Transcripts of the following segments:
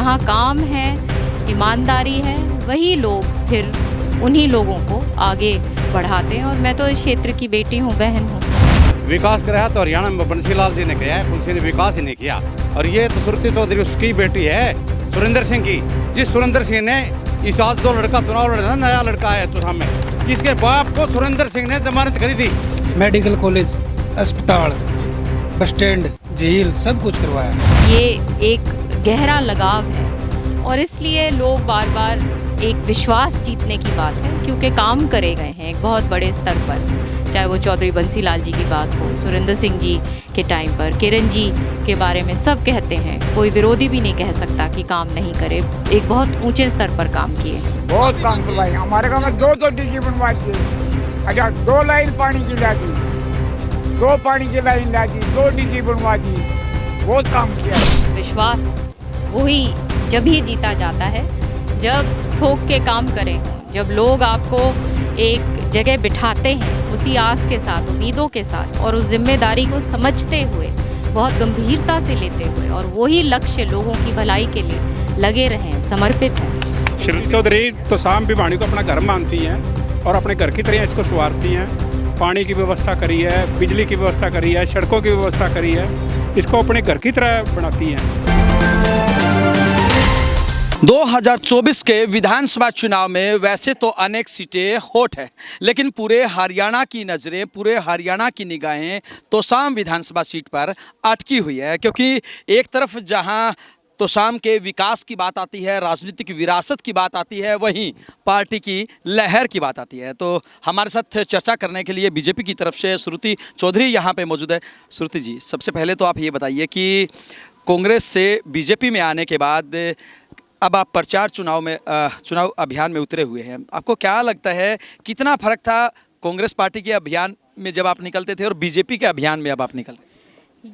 जहाँ काम है, ईमानदारी है, वही लोग फिर उन्हीं लोगों को आगे बढ़ाते हैं। और मैं तो इस क्षेत्र की बेटी हूँ, बहन हूँ। विकास कराया तो हरियाणा में बंसीलाल जी ने किया है, तुलसी ने विकास ही नहीं किया। और ये तो सुरती चौधरी उसकी बेटी है, सुरेंद्र सिंह की। जिस सुरेंद्र सिंह ने इस आज जो लड़का चुनाव लड़ा, नया लड़का है तो सामने, इसके बाप को सुरेंद्र सिंह ने जमानत करी थी। मेडिकल कॉलेज, अस्पताल, बस स्टैंड, झील सब कुछ करवाया। ये एक गहरा लगाव है और इसलिए लोग बार बार एक विश्वास जीतने की बात है, क्योंकि काम करे गए हैं एक बहुत बड़े स्तर पर। चाहे वो चौधरी बंसीलाल जी की बात हो, सुरेंद्र सिंह जी के टाइम पर, किरण जी के बारे में सब कहते हैं, कोई विरोधी भी नहीं कह सकता कि काम नहीं करे। एक बहुत ऊंचे स्तर पर काम किए, बहुत काम करवाए। हमारे गाँव में 2 डिग्री बनवा दिए। अच्छा, 2 लाइन पानी की ला दी, 2 पानी की लाइन ला दी, 2 डिग्री बनवा दी। बहुत काम किया। विश्वास वही जब ही जीता जाता है जब ठोक के काम करें, जब लोग आपको एक जगह बिठाते हैं उसी आस के साथ, उम्मीदों के साथ, और उस जिम्मेदारी को समझते हुए, बहुत गंभीरता से लेते हुए, और वही लक्ष्य लोगों की भलाई के लिए लगे रहें, समर्पित हैं। श्री चौधरी तो शाम भिवानी को अपना घर मानती हैं और अपने घर की तरह इसको संवारती हैं। पानी की व्यवस्था करी है, बिजली की व्यवस्था करी है, सड़कों की व्यवस्था करी है, इसको अपने घर की तरह बनाती हैं। 2024 के विधानसभा चुनाव में वैसे तो अनेक सीटें हॉट है, लेकिन पूरे हरियाणा की नज़रें, पूरे हरियाणा की निगाहें तोशाम विधानसभा सीट पर अटकी हुई है। क्योंकि एक तरफ जहां तोशाम के विकास की बात आती है, राजनीतिक विरासत की बात आती है, वहीं पार्टी की लहर की बात आती है। तो हमारे साथ चर्चा करने के लिए बीजेपी की तरफ से श्रुति चौधरी यहाँ पे मौजूद है। श्रुति जी, सबसे पहले तो आप ये बताइए कि कांग्रेस से बीजेपी में आने के बाद अब आप प्रचार चुनाव अभियान में उतरे हुए हैं। आपको क्या लगता है, कितना फर्क था कांग्रेस पार्टी के अभियान में जब आप निकलते थे और बीजेपी के अभियान में अब आप निकल रहे?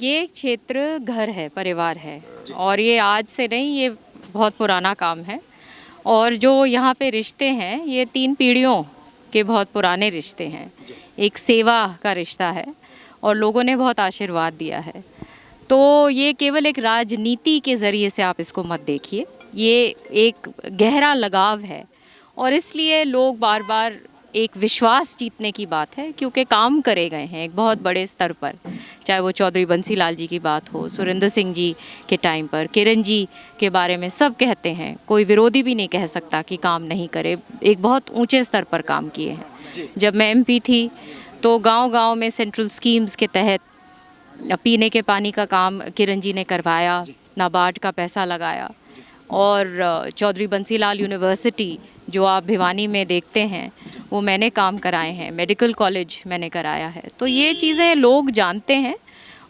ये क्षेत्र घर है, परिवार है, और ये आज से नहीं, ये बहुत पुराना काम है। और जो यहाँ पे रिश्ते हैं, ये 3 पीढ़ियों के बहुत पुराने रिश्ते हैं। एक सेवा का रिश्ता है और लोगों ने बहुत आशीर्वाद दिया है। तो ये केवल एक राजनीति के ज़रिए से आप इसको मत देखिए, ये एक गहरा लगाव है। और इसलिए लोग बार बार एक विश्वास जीतने की बात है, क्योंकि काम करे गए हैं एक बहुत बड़े स्तर पर। चाहे वो चौधरी बंसीलाल जी की बात हो, सुरेंद्र सिंह जी के टाइम पर, किरण जी के बारे में सब कहते हैं, कोई विरोधी भी नहीं कह सकता कि काम नहीं करे। एक बहुत ऊंचे स्तर पर काम किए हैं। जब मैं MP थी तो गांव-गांव में सेंट्रल स्कीम्स के तहत पीने के पानी का काम किरण जी ने करवाया, नाबार्ड का पैसा लगाया। और चौधरी बंसीलाल यूनिवर्सिटी जो आप भिवानी में देखते हैं, वो मैंने काम कराए हैं। मेडिकल कॉलेज मैंने कराया है। तो ये चीज़ें लोग जानते हैं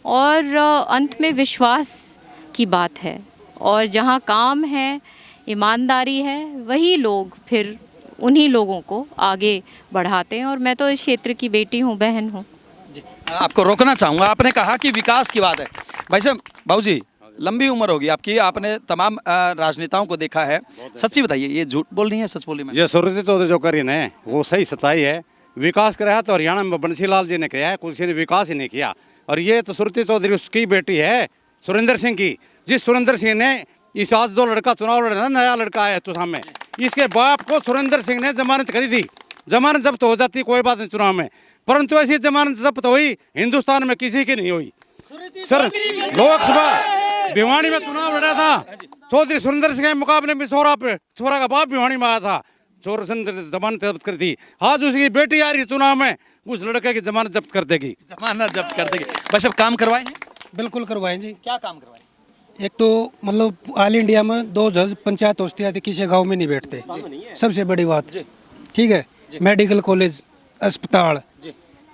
और अंत में विश्वास की बात है। और जहाँ काम है, ईमानदारी है, वही लोग फिर उन्हीं लोगों को आगे बढ़ाते हैं। और मैं तो इस क्षेत्र की बेटी हूँ, बहन हूँ। जी, आपको रोकना चाहूँगा। आपने कहा कि विकास की बात है। भाई साहब, बाबूजी, लंबी उम्र होगी आपकी, आपने तमाम राजनेताओं को देखा है। सच्ची बताइए, ये झूठ बोल रही है, सच बोल रही है? ये सुरती चौधरी जो करी ने वो सही सच्चाई है। विकास कराया तो हरियाणा में बंसीलाल जी ने किया है, तुलसी ने विकास ही नहीं किया। और ये तो सुरती चौधरी उसकी बेटी है, सुरेंद्र सिंह की। जिस सुरेंद्र सिंह ने इस आज जो लड़का चुनाव लड़ा, नया लड़का है तो सामने, इसके बाप को सुरेंद्र सिंह ने जमानत करी थी। जमानत जब्त हो जाती कोई बात नहीं चुनाव में, परंतु ऐसी जमानत जब्त हुई हिंदुस्तान में किसी की नहीं हुई। सर, लोकसभा भिवानी में चुनाव लड़ा था, चौधरी सुरेंद्र सिंह के मुकाबले में छोरा का बाप भिवानी में आया था, जमानत जब्त कर दी। आज उसकी बेटी आ रही चुनाव में, उस लड़के की जमानत जब्त कर देगी। जमानत जब्त कर देगी। बस अब काम करवाए हैं? बिल्कुल करवाएं जी। क्या काम करवाए? एक तो मतलब ऑल इंडिया में 2 जज पंचायत होती है, किसी गाँव में नहीं बैठते, सबसे बड़ी बात। ठीक है, मेडिकल कॉलेज, अस्पताल,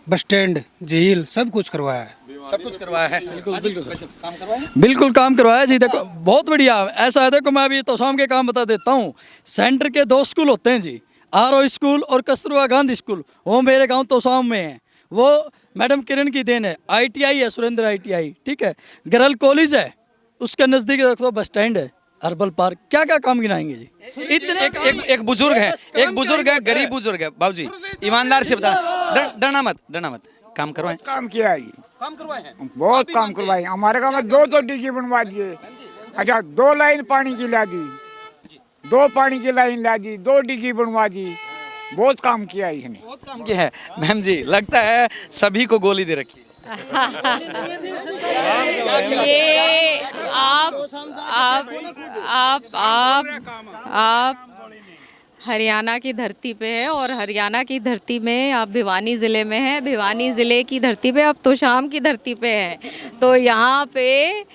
बस स्टैंड, झील सब कुछ करवाया है। सब कुछ करवाया है। बिल्कुल काम करवाया जी। देखो बहुत बढ़िया। ऐसा है, देखो मैं अभी तोशाम के काम बता देता हूँ। सेंटर के 2 स्कूल होते हैं जी, RO स्कूल और कस्तूरबा गांधी स्कूल, वो मेरे गांव तोशाम में है। वो मैडम किरण की देन है। ITI है, सुरेंद्र ITI, ठीक है। गरल कॉलेज है, उसके नज़दीक देखो बस स्टैंड है, अर्बल पार्क। क्या क्या काम गिनाएंगे जी? इतने एक बुजुर्ग है, गरीब बुजुर्ग है। बाबूजी, ईमानदार से बता, डरना मत। काम करवाए? काम किया है, काम करवाए हैं। बहुत काम करवाए। हमारे गाँव में 2 डिग्री बनवा दिए। अच्छा 2 लाइन पानी की ला दी, 2 पानी की लाइन ला दी, 2 डिगी बनवा दी, बहुत काम किया इसने। बहुत काम किया है मैम जी, लगता है सभी को गोली दे रखी है। ये आप हरियाणा की धरती पे है और हरियाणा की धरती में आप भिवानी ज़िले में हैं, भिवानी ज़िले की धरती पे आप तोशाम की धरती पे हैं। तो यहाँ पे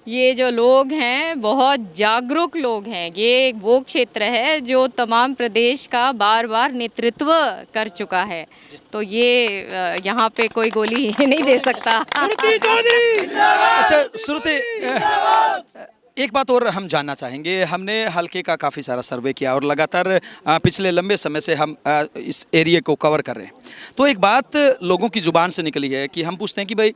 ये जो लोग हैं बहुत जागरूक लोग हैं। ये वो क्षेत्र है जो तमाम प्रदेश का बार बार नेतृत्व कर चुका है। तो ये यहाँ पे कोई गोली नहीं दे सकता। अच्छा श्रुति, एक बात और हम जानना चाहेंगे। हमने हल्के का काफ़ी सारा सर्वे किया और लगातार पिछले लंबे समय से हम इस एरिया को कवर कर रहे हैं। तो एक बात लोगों की ज़ुबान से निकली है कि हम पूछते हैं कि भाई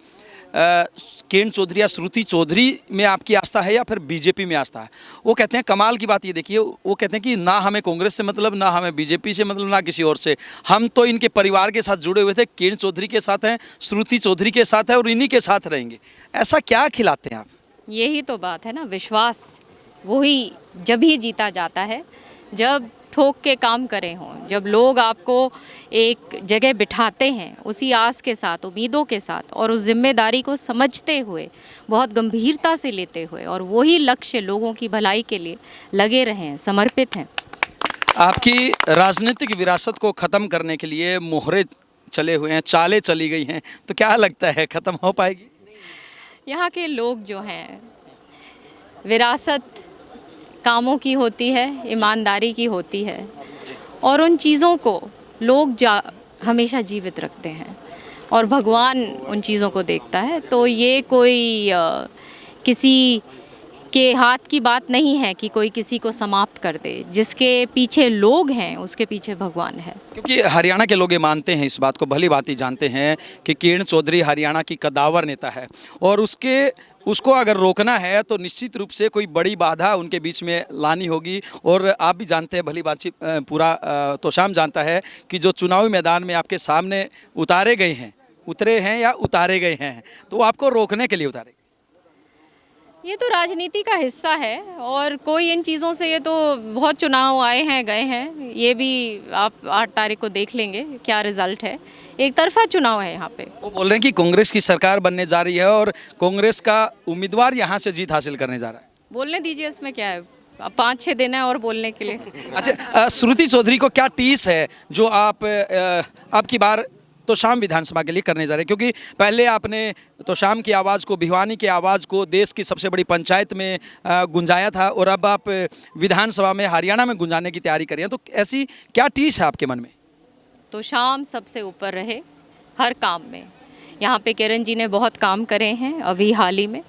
किरण चौधरी या श्रुति चौधरी में आपकी आस्था है या फिर बीजेपी में आस्था है। वो कहते हैं कमाल की बात ये देखिए, वो कहते हैं कि ना हमें कांग्रेस से मतलब, ना हमें बीजेपी से मतलब, ना किसी और से। हम तो इनके परिवार के साथ जुड़े हुए थे, किरण चौधरी के साथ हैं, श्रुति चौधरी के साथ है और इन्हीं के साथ रहेंगे। ऐसा क्या खिलाते हैं आप? यही तो बात है ना, विश्वास वही जब ही जीता जाता है जब ठोक के काम करे हों, जब लोग आपको एक जगह बिठाते हैं उसी आस के साथ, उम्मीदों के साथ और उस जिम्मेदारी को समझते हुए, बहुत गंभीरता से लेते हुए, और वही लक्ष्य लोगों की भलाई के लिए लगे रहें, समर्पित हैं। आपकी राजनीतिक विरासत को ख़त्म करने के लिए मोहरे चले हुए हैं, चालें चली गई हैं, तो क्या लगता है ख़त्म हो पाएगी? यहाँ के लोग जो हैं, विरासत कामों की होती है, ईमानदारी की होती है, और उन चीज़ों को लोग हमेशा जीवित रखते हैं और भगवान उन चीज़ों को देखता है। तो ये कोई किसी के हाथ की बात नहीं है कि कोई किसी को समाप्त कर दे। जिसके पीछे लोग हैं उसके पीछे भगवान है। क्योंकि हरियाणा के लोग ये मानते हैं, इस बात को भली भांति जानते हैं कि किरण चौधरी हरियाणा की कदावर नेता है और उसको अगर रोकना है तो निश्चित रूप से कोई बड़ी बाधा उनके बीच में लानी होगी। और आप भी जानते हैं, भली बात पूरा तोशाम जानता है कि जो चुनावी मैदान में आपके सामने उतरे हैं या उतारे गए हैं, तो आपको रोकने के लिए उतारे। ये तो राजनीति का हिस्सा है और कोई इन चीज़ों से, ये तो बहुत चुनाव आए हैं गए हैं, ये भी आप 8 तारीख को देख लेंगे क्या रिजल्ट है। एक तरफा चुनाव है यहाँ पे। वो बोल रहे हैं कि कांग्रेस की सरकार बनने जा रही है और कांग्रेस का उम्मीदवार यहाँ से जीत हासिल करने जा रहा है। बोलने दीजिए, इसमें क्या है, 5-6 दिन है और बोलने के लिए। अच्छा, श्रुति चौधरी को क्या टीस है जो आप की बार तोशाम विधानसभा के लिए करने जा रहे हैं? क्योंकि पहले आपने तोशाम की आवाज़ को, भिवानी की आवाज़ को देश की सबसे बड़ी पंचायत में गुंजाया था और अब आप विधानसभा में हरियाणा में गुंजाने की तैयारी कर रहे हैं। तो ऐसी क्या टीस है आपके मन में? तोशाम सबसे ऊपर रहे हर काम में। यहाँ पे किरण जी ने बहुत काम करे हैं अभी हाल ही में,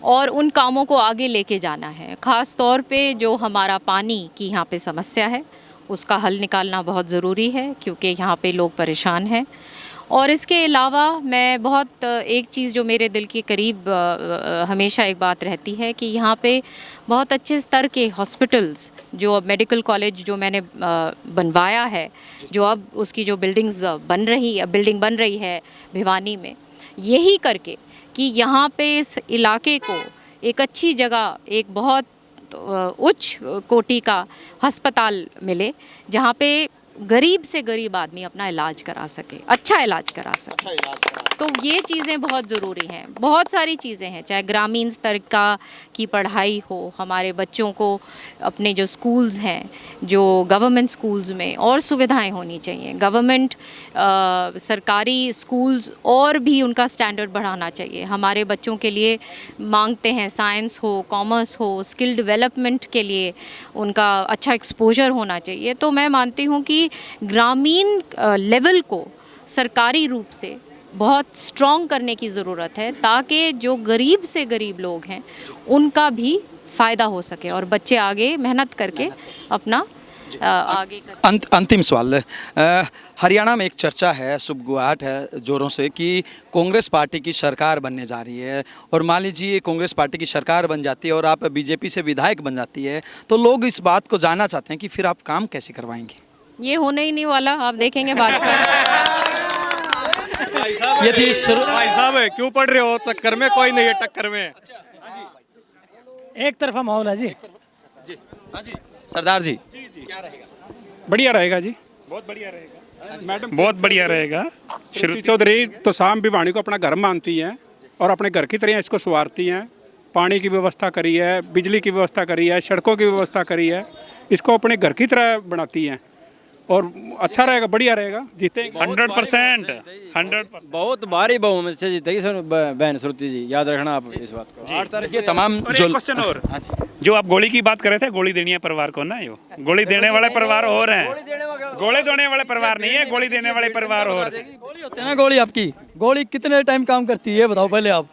और उन कामों को आगे लेके जाना है। ख़ास तौर पे जो हमारा पानी की यहाँ पे समस्या है उसका हल निकालना बहुत ज़रूरी है, क्योंकि यहाँ पे लोग परेशान हैं। और इसके अलावा मैं बहुत एक चीज़ जो मेरे दिल के करीब हमेशा एक बात रहती है कि यहाँ पे बहुत अच्छे स्तर के हॉस्पिटल्स, जो अब मेडिकल कॉलेज जो मैंने बनवाया है, जो अब उसकी जो बिल्डिंग बन रही है भिवानी में, यही करके कि यहाँ पे इस इलाके को एक अच्छी जगह, एक बहुत उच्च कोटि का अस्पताल मिले जहाँ पे गरीब से गरीब आदमी अपना इलाज करा सके, अच्छा इलाज करा सके। तो ये चीज़ें बहुत ज़रूरी हैं। बहुत सारी चीज़ें हैं, चाहे ग्रामीण स्तर की पढ़ाई हो, हमारे बच्चों को अपने जो स्कूल्स हैं, जो गवर्नमेंट स्कूल्स में और सुविधाएं होनी चाहिए। गवर्नमेंट सरकारी स्कूल्स और भी उनका स्टैंडर्ड बढ़ाना चाहिए। हमारे बच्चों के लिए मांगते हैं साइंस हो, कॉमर्स हो, स्किल डेवलपमेंट के लिए उनका अच्छा एक्सपोजर होना चाहिए। तो मैं मानती हूँ कि ग्रामीण लेवल को सरकारी रूप से बहुत स्ट्रॉन्ग करने की ज़रूरत है, ताकि जो गरीब से गरीब लोग हैं उनका भी फ़ायदा हो सके और बच्चे आगे मेहनत करके अपना आगे कर। अंतिम सवाल, हरियाणा में एक चर्चा है, सुबगुआहट है जोरों से कि कांग्रेस पार्टी की सरकार बनने जा रही है, और मान लीजिए कांग्रेस पार्टी की सरकार बन जाती है और आप बीजेपी से विधायक बन जाती है, तो लोग इस बात को जानना चाहते हैं कि फिर आप काम कैसे करवाएंगे? ये होने ही नहीं वाला, आप देखेंगे बाद में। ये थी भाई साहब क्यों पढ़ रहे हो चक्कर में, कोई नहीं है टक्कर में। एक तरफा माहौल है जी। जी हाँ जी सरदार जी बढ़िया रहेगा जी, बहुत बढ़िया रहेगा मैडम, बहुत बढ़िया रहेगा। श्रुति चौधरी तो शाम भिवानी को अपना घर मानती हैं और अपने घर की तरह इसको संवारती हैं। पानी की व्यवस्था करी है, बिजली की व्यवस्था करी है, सड़कों की व्यवस्था करी है, इसको अपने घर की तरह बनाती हैं और अच्छा रहेगा, बढ़िया रहेगा, जीतेंगे 100%। 100%। बहुत भारी बहुमत से जीतेगी बहन श्रुति जी, याद रखना आप इस बात को। 8 तारीख के तमाम और जो एक क्वेश्चन और, जो आप गोली की बात कर रहे थे, गोली देनी है परिवार को ना, यो गोली देने वाले परिवार और हैं, गोली देने वाले परिवार नहीं है, गोली देने वाले परिवार और हैं। गोली होती है ना, गोली आपकी गोली कितने टाइम काम करती है बताओ पहले आप।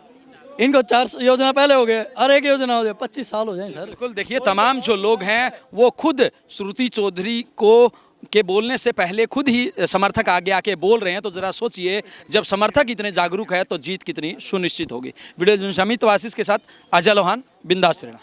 इनको 4 योजना पहले हो गए और एक योजना हो जाए 25 साल हो जाए सर। बिल्कुल देखिए तमाम जो लोग हैं वो खुद श्रुति चौधरी को के बोलने से पहले खुद ही समर्थक आगे आके बोल रहे हैं। तो जरा सोचिए जब समर्थक इतने जागरूक है तो जीत कितनी सुनिश्चित होगी। वीडियो जर्नलिस्ट अमित वासिस के साथ अजय लोहान, बिंदास रहना।